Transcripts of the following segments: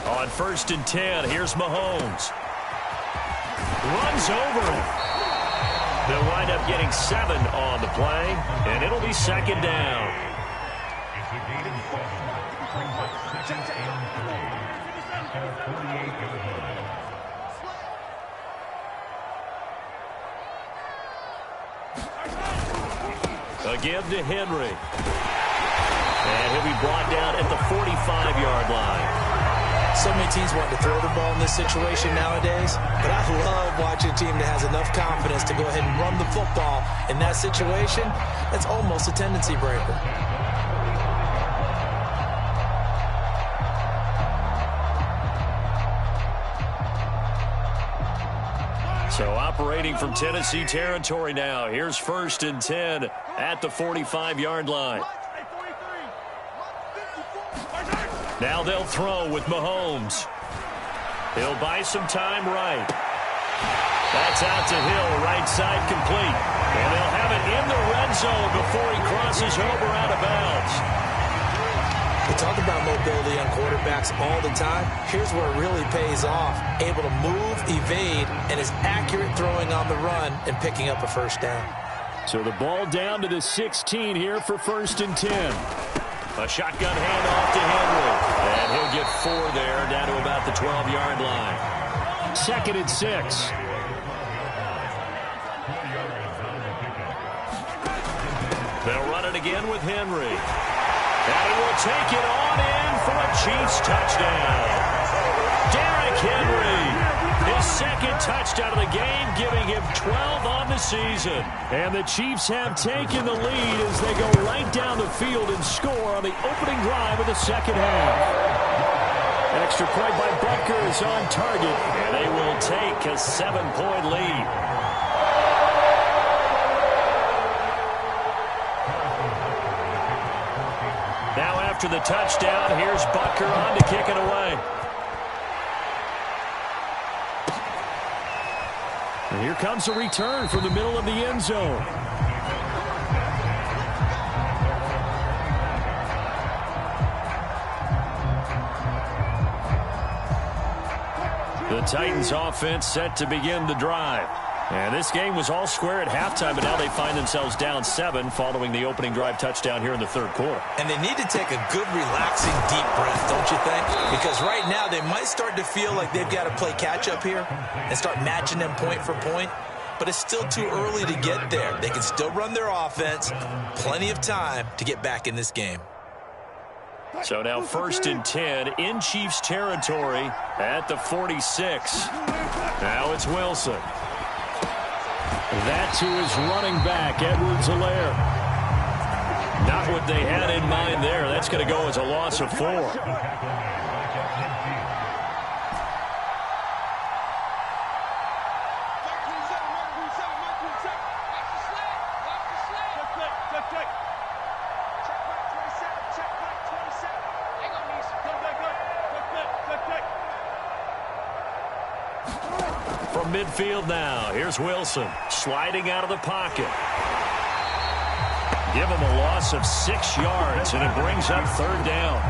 On 1st and 10, here's Mahomes. Runs over it. They'll wind up getting 7 on the play, and it'll be 2nd down. A give to Henry. And he'll be brought down at the 45-yard line. So many teams want to throw the ball in this situation nowadays, but I love watching a team that has enough confidence to go ahead and run the football. In that situation, that's almost a tendency breaker. So operating from Tennessee territory now. Here's 1st and 10 at the 45-yard line. Now they'll throw with Mahomes. He'll buy some time right. That's out to Hill, right side complete. And they'll have it in the red zone before he crosses over out of bounds. We talk about mobility on quarterbacks all the time. Here's where it really pays off. Able to move, evade, and is accurate throwing on the run and picking up a 1st down. So the ball down to the 16 here for 1st and 10. A shotgun handoff to Henry. And he'll get 4 there, down to about the 12-yard line. 2nd and 6. They'll run it again with Henry. And he will take it on in for a Chiefs touchdown. Derrick Henry, his 2nd touchdown of the game, giving him 12 on the season. And the Chiefs have taken the lead as they go right down the field and score on the opening drive of the 2nd half. An extra point by Butker is on target, and they will take a 7-point lead. Now after the touchdown, here's Butker on to kick it away. And here comes a return from the middle of the end zone. The Titans offense set to begin the drive. And this game was all square at halftime, but now they find themselves down 7 following the opening drive touchdown here in the 3rd quarter. And they need to take a good, relaxing, deep breath, don't you think? Because right now they might start to feel like they've got to play catch-up here and start matching them point for point. But it's still too early to get there. They can still run their offense. Plenty of time to get back in this game. So now 1st and 10 in Chiefs territory at the 46. Now it's Wilson. That to his running back, Edwards-Helaire. Not what they had in mind there. That's going to go as a loss of 4. From midfield now, here's Wilson sliding out of the pocket. Give him a loss of 6 yards, and it brings up 3rd down.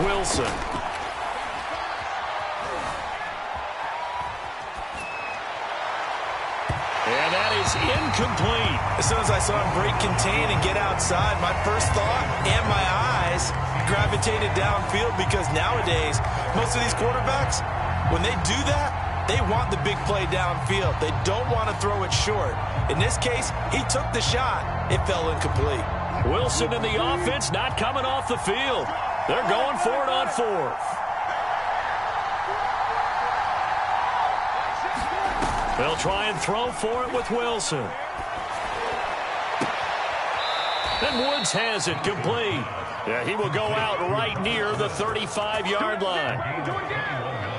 Wilson. And that is incomplete. As soon as I saw him break contain and get outside, my first thought and my eyes gravitated downfield, because nowadays, most of these quarterbacks, when they do that, they want the big play downfield. They don't want to throw it short. In this case, he took the shot. It fell incomplete. Wilson and the offense not coming off the field. They're going for it on 4th. They'll try and throw for it with Wilson. And Woods has it complete. Yeah, he will go out right near the 35-yard line.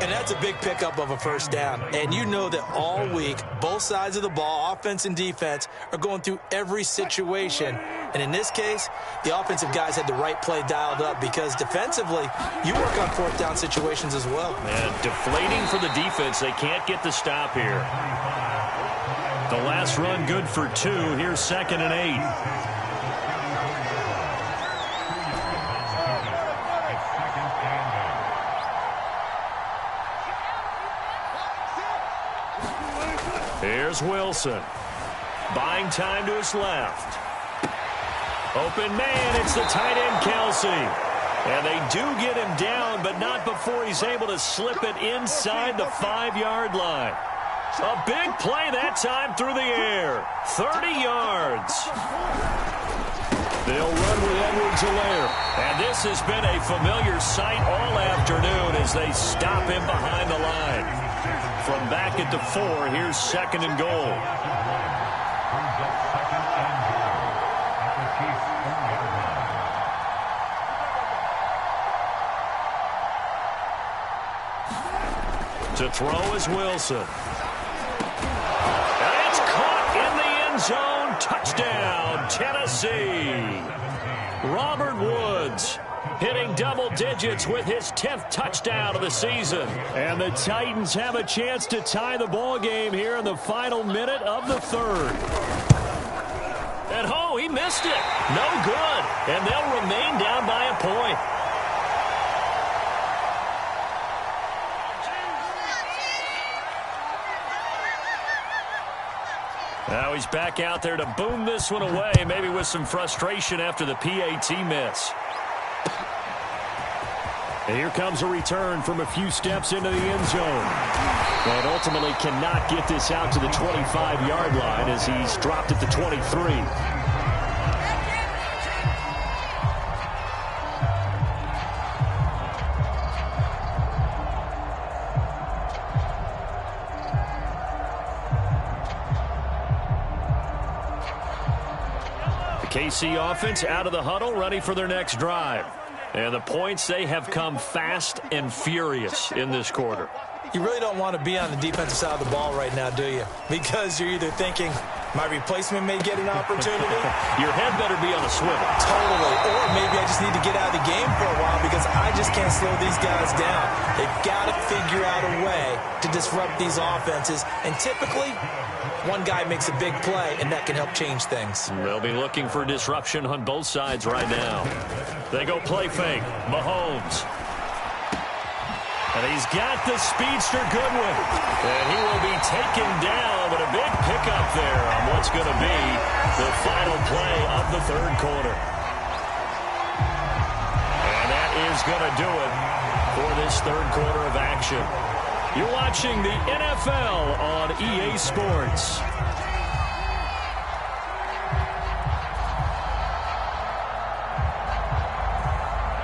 And that's a big pickup of a first down. And you know that all week, both sides of the ball, offense and defense, are going through every situation. And in this case, the offensive guys had the right play dialed up because defensively, you work on fourth down situations as well. And deflating for the defense. They can't get the stop here. The last run good for 2. Here's 2nd and 8. Here's Wilson. Buying time to his left. Open man, it's the tight end, Kelsey. And they do get him down, but not before he's able to slip it inside the 5-yard line. A big play that time through the air. 30 yards. They'll run with Edwards-Helaire. And this has been a familiar sight all afternoon as they stop him behind the line. From back at the 4, here's 2nd and goal. To throw is Wilson. And it's caught in the end zone. Touchdown, Tennessee. Robert Woods hitting double digits with his 10th touchdown of the season. And the Titans have a chance to tie the ball game here in the final minute of the 3rd. And oh, he missed it. No good. And they'll remain down by a point. Now he's back out there to boom this one away, maybe with some frustration after the PAT miss. And here comes a return from a few steps into the end zone. But ultimately cannot get this out to the 25-yard line as he's dropped at the 23. KC offense out of the huddle, ready for their next drive. And the points, they have come fast and furious in this quarter. You really don't want to be on the defensive side of the ball right now, do you? Because you're either thinking, my replacement may get an opportunity. Your head better be on a swivel. Totally. Or maybe I just need to get out of the game for a while because I just can't slow these guys down. They've got to figure out a way to disrupt these offenses. And typically, one guy makes a big play, and that can help change things. They'll be looking for disruption on both sides right now. They go play fake. Mahomes. And he's got the speedster Goodwin. And he will be taken down, but a big pickup there on what's going to be the final play of the 3rd quarter. And that is going to do it for this 3rd quarter of action. You're watching the NFL on EA Sports.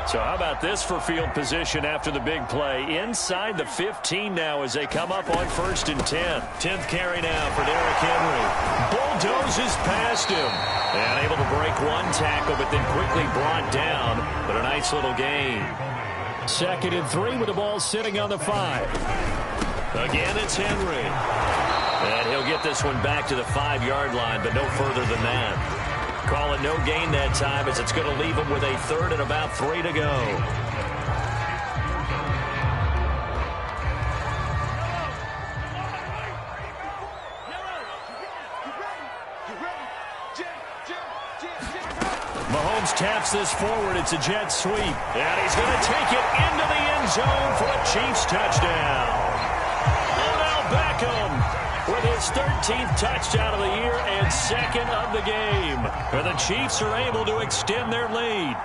So how about this for field position after the big play? Inside the 15 now as they come up on 1st and 10. 10th carry now for Derrick Henry. Bulldozes past him. And able to break one tackle, but then quickly brought down. But a nice little gain. 2nd and 3 with the ball sitting on the 5. Again, it's Henry. And he'll get this one back to the 5-yard line, but no further than that. Call it no gain that time as it's going to leave him with a 3rd and about 3 to go. Mahomes taps this forward. It's a jet sweep. And he's going to take it into the end zone for a Chiefs touchdown. Odell Beckham with his 13th touchdown of the year and 2nd of the game. And the Chiefs are able to extend their lead.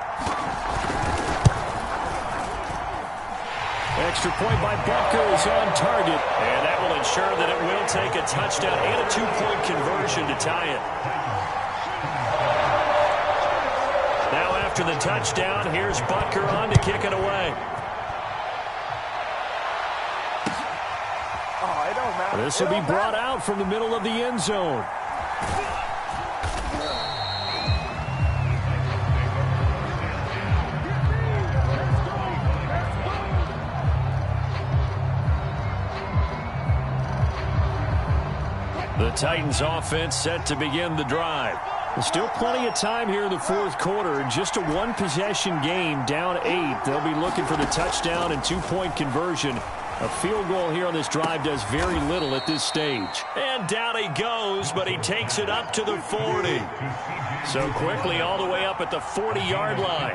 Extra point by Butker is on target. And that will ensure that it will take a touchdown and a 2-point conversion to tie it. Now after the touchdown, here's Butker on to kick it away. This will be brought out from the middle of the end zone. Titans offense set to begin the drive. There's still plenty of time here in the fourth quarter. Just a one-possession game, down 8. They'll be looking for the touchdown and two-point conversion. A field goal here on this drive does very little at this stage. And down he goes, but he takes it up to the 40. So quickly all the way up at the 40-yard line.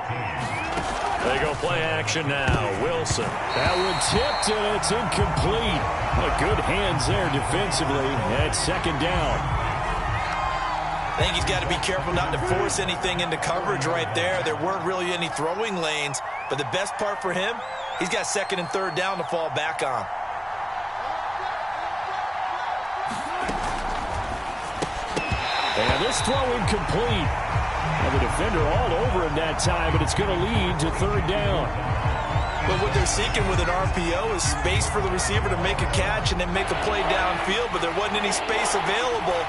They go play action now. Wilson. That one tipped, and it's incomplete. But good hands there defensively at second down. I think he's got to be careful not to force anything into coverage right there. There weren't really any throwing lanes. But the best part for him, he's got second and third down to fall back on. And this throw incomplete. And the defender all over him that time, but it's going to lead to third down. But what they're seeking with an RPO is space for the receiver to make a catch and then make a play downfield, but there wasn't any space available,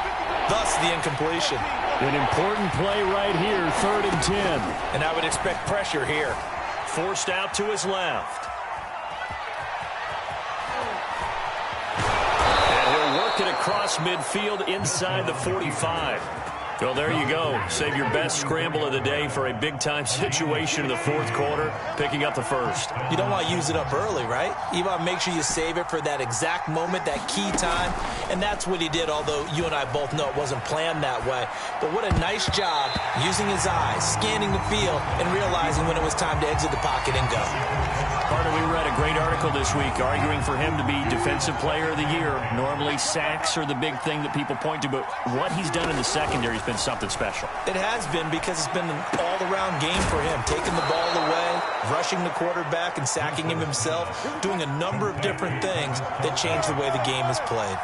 thus the incompletion. An important play right here, 3rd and 10. And I would expect pressure here. Forced out to his left. And he'll work it across midfield inside the 45. Well, there you go. Save your best scramble of the day for a big-time situation in the fourth quarter, picking up the first. You don't want to use it up early, right? You want to make sure you save it for that exact moment, that key time. And that's what he did, although you and I both know it wasn't planned that way. But what a nice job using his eyes, scanning the field, and realizing when it was time to exit the pocket and go. Carter, we read a great article this week arguing for him to be Defensive Player of the Year. Normally, sacks are the big thing that people point to, but what he's done in the secondary has been something special. It has been, because it's been an all-around game for him, taking the ball away, rushing the quarterback and sacking him himself, doing a number of different things that change the way the game is played.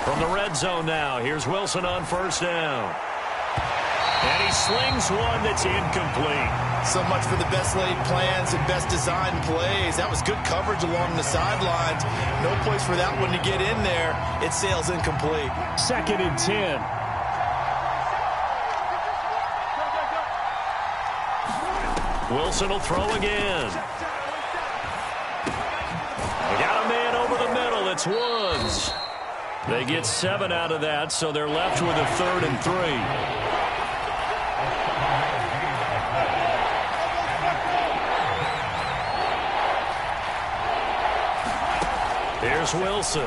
From the red zone now, here's Wilson on first down. And he slings one that's incomplete. So much for the best laid plans and best designed plays. That was good coverage along the sidelines. No place for that one to get in there. It sails incomplete. 2nd and 10. Wilson will throw again. They got a man over the middle. It's Woods. They get 7 out of that, so they're left with a 3rd and 3. Here's Wilson.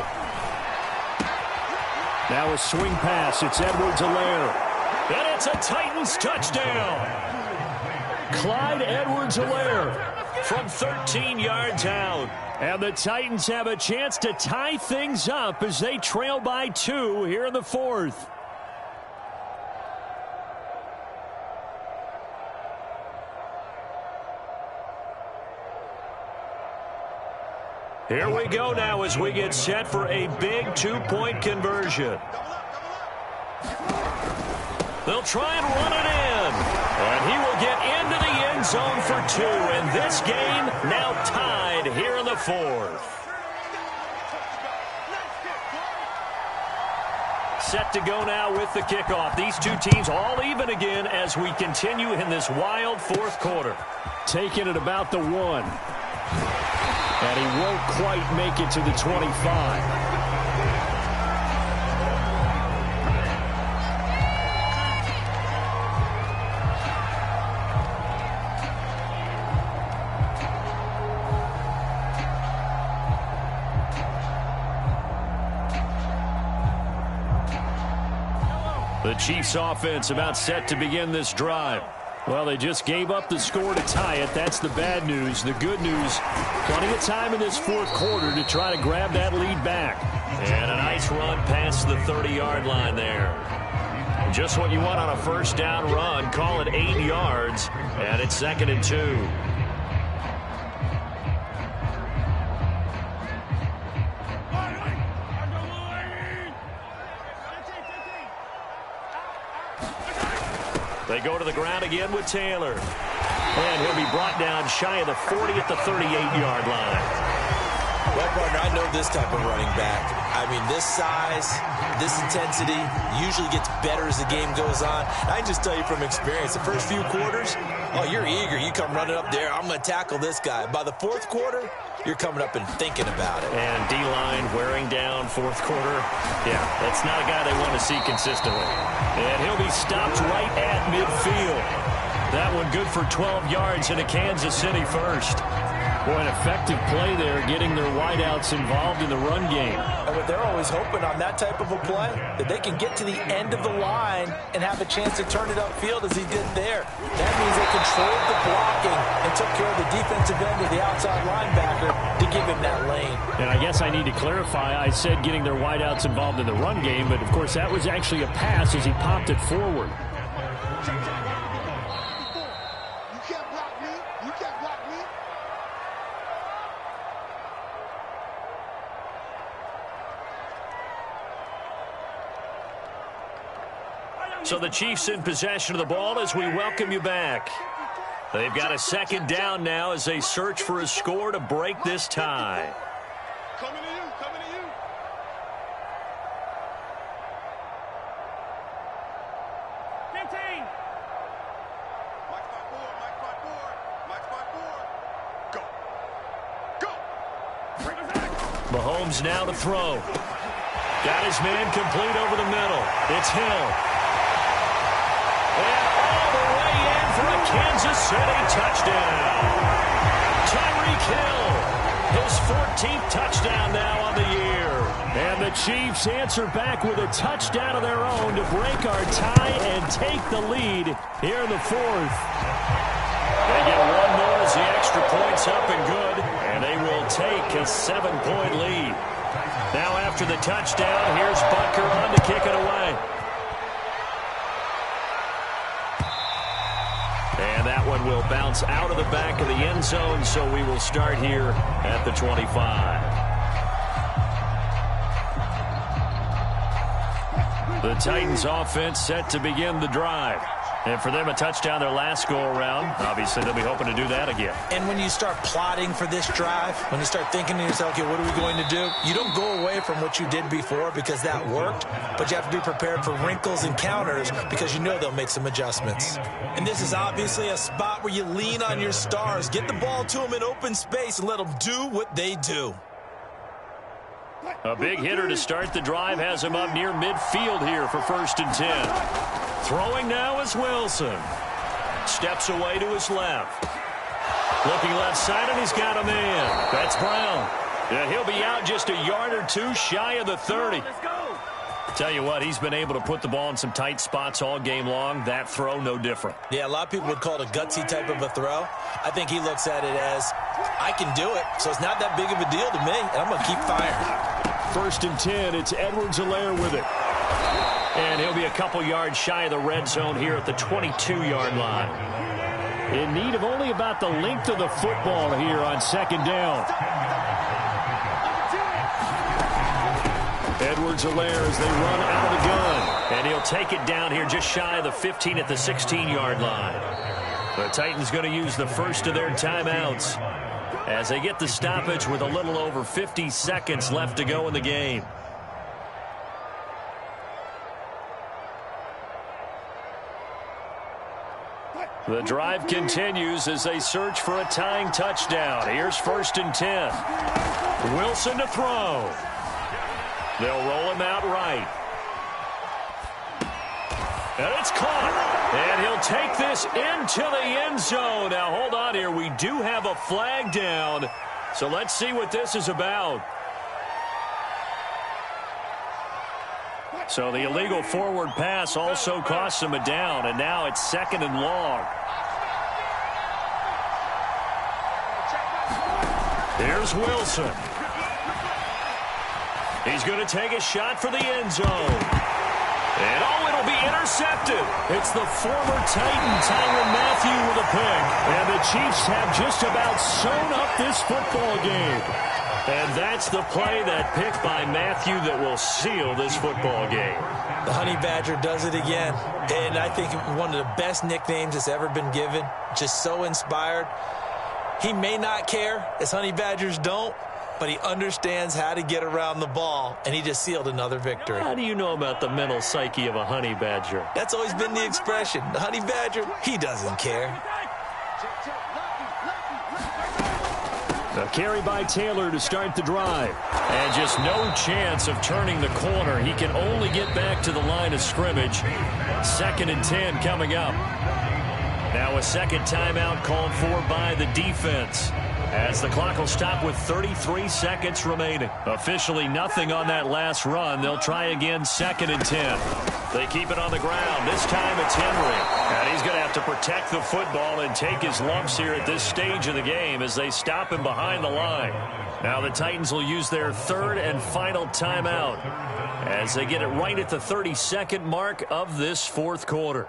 Now a swing pass. It's Edwards-Helaire. And it's a Titans touchdown. Clyde Edwards-Helaire from 13 yards out. And the Titans have a chance to tie things up as they trail by 2 here in the fourth. Here we go now as we get set for a big 2-point conversion. They'll try and run it in. And he will get into the end zone for 2. And this game now tied here in the fourth. Set to go now with the kickoff. These two teams all even again as we continue in this wild fourth quarter. Taking it about the 1. And he won't quite make it to the 25. The Chiefs offense about set to begin this drive. Well, they just gave up the score to tie it. That's the bad news. The good news, plenty of time in this fourth quarter to try to grab that lead back. And a nice run past the 30-yard line there. Just what you want on a first down run. Call it 8 yards, and it's 2nd and 2. They go to the ground again with Taylor. And he'll be brought down shy of the 40 at the 38-yard line. Well, partner, I know this type of running back. I mean, this size, this intensity usually gets better as the game goes on. I can just tell you from experience, the first few quarters, oh, you're eager. You come running up there, I'm going to tackle this guy. By the fourth quarter, you're coming up and thinking about it. And D-line wearing down fourth quarter. Yeah, that's not a guy they want to see consistently. And he'll be stopped right at midfield. That one good for 12 yards in a Kansas City first. Boy, an effective play there, getting their wideouts involved in the run game. And what they're always hoping on that type of a play, that they can get to the end of the line and have a chance to turn it upfield as he did there. That means they controlled the blocking and took care of the defensive end of the outside linebacker to give him that lane. And I guess I need to clarify, I said getting their wideouts involved in the run game, but of course that was actually a pass as he popped it forward. So the Chiefs in possession of the ball as we welcome you back. They've got a second down now as they search for a score to break this tie. Coming to you, coming to you. Mike's by four, Mike's by four, Mike's by four. Go. Go. Mahomes now to throw. Got his man complete over the middle. It's Hill. And all the way in for a Kansas City touchdown. Tyreek Hill, his 14th touchdown now on the year. And the Chiefs answer back with a touchdown of their own to break our tie and take the lead here in the fourth. They get one more as the extra point's up and good, and they will take a 7-point lead. Now after the touchdown, here's Butker on to kick it away. And that one will bounce out of the back of the end zone, so we will start here at the 25. The Titans offense set to begin the drive. And for them, a touchdown their last go-around. Obviously, they'll be hoping to do that again. And when you start plotting for this drive, when you start thinking to yourself, okay, what are we going to do? You don't go away from what you did before because that worked, but you have to be prepared for wrinkles and counters because you know they'll make some adjustments. And this is obviously a spot where you lean on your stars, get the ball to them in open space, and let them do what they do. A big hitter to start the drive has him up near midfield here for 1st and 10. Throwing now is Wilson. Steps away to his left. Looking left side, and he's got a man. That's Brown. Yeah, he'll be out just a yard or two shy of the 30. Let's go. Tell you what, he's been able to put the ball in some tight spots all game long. That throw, no different. Yeah, a lot of people would call it a gutsy type of a throw. I think he looks at it as, I can do it, so it's not that big of a deal to me, and I'm going to keep firing. 1st and 10, it's Edwards-Helaire with it. And he'll be a couple yards shy of the red zone here at the 22-yard line. In need of only about the length of the football here on 2nd down. Edwards-Helaire as they run out of the gun. And he'll take it down here just shy of the 15 at the 16-yard line. The Titans going to use the first of their timeouts as they get the stoppage with a little over 50 seconds left to go in the game. The drive continues as they search for a tying touchdown. Here's 1st and 10. Wilson to throw. They'll roll him out right. And it's caught. And he'll take this into the end zone. Now, hold on here. We do have a flag down. So let's see what this is about. So the illegal forward pass also costs him a down. And now it's 2nd and long. Here's Wilson. He's going to take a shot for the end zone. And, oh, it'll be intercepted. It's the former Titan, Tyrann Mathieu, with a pick. And the Chiefs have just about sewn up this football game. And that's the play, that pick by Mathieu, that will seal this football game. The Honey Badger does it again. And I think one of the best nicknames that's ever been given. Just so inspired. He may not care, as Honey Badgers don't, but he understands how to get around the ball, and he just sealed another victory. How do you know about the mental psyche of a honey badger? That's always been the expression. The honey badger, he doesn't care. A carry by Taylor to start the drive. And just no chance of turning the corner. He can only get back to the line of scrimmage. 2nd and 10 coming up. Now a second timeout called for by the defense, as the clock will stop with 33 seconds remaining. Officially nothing on that last run. They'll try again, 2nd and 10. They keep it on the ground. This time it's Henry. And he's going to have to protect the football and take his lumps here at this stage of the game as they stop him behind the line. Now the Titans will use their 3rd and final timeout as they get it right at the 32nd mark of this 4th quarter.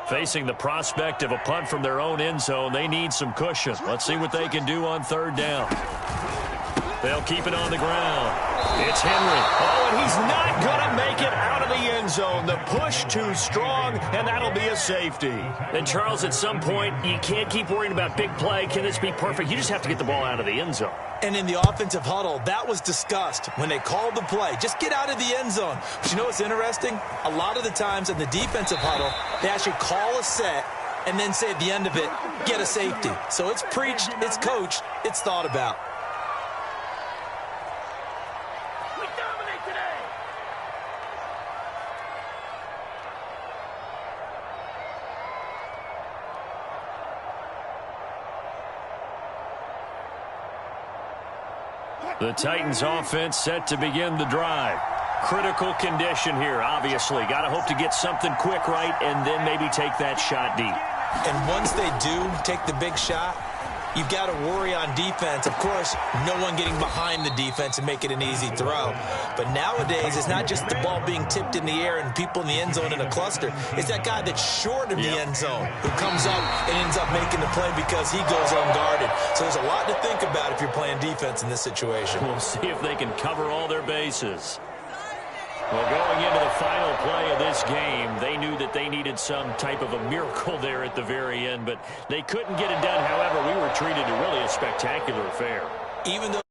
Facing the prospect of a punt from their own end zone, they need some cushion. Let's see what they can do on 3rd down. They'll keep it on the ground. It's Henry. Oh, and he's not going to make it out of the end zone. The push too strong, and that'll be a safety. And, Charles, at some point, you can't keep worrying about big play. Can this be perfect? You just have to get the ball out of the end zone. And in the offensive huddle, that was discussed when they called the play. Just get out of the end zone. But you know what's interesting? A lot of the times in the defensive huddle, they actually call a set and then say at the end of it, get a safety. So it's preached, it's coached, it's thought about. We dominate today. The Titans offense set to begin the drive. Critical condition here, obviously. Got to hope to get something quick right and then maybe take that shot deep. And once they do take the big shot, you've got to worry on defense. Of course, no one getting behind the defense and make it an easy throw. But nowadays, it's not just the ball being tipped in the air and people in the end zone in a cluster. It's that guy that's short of the end zone who comes up and ends up making the play because he goes unguarded. So there's a lot to think about if you're playing defense in this situation. We'll see if they can cover all their bases. Well, going into the final play of this game, they knew that they needed some type of a miracle there at the very end, but they couldn't get it done. However, we were treated to really a spectacular affair. Even though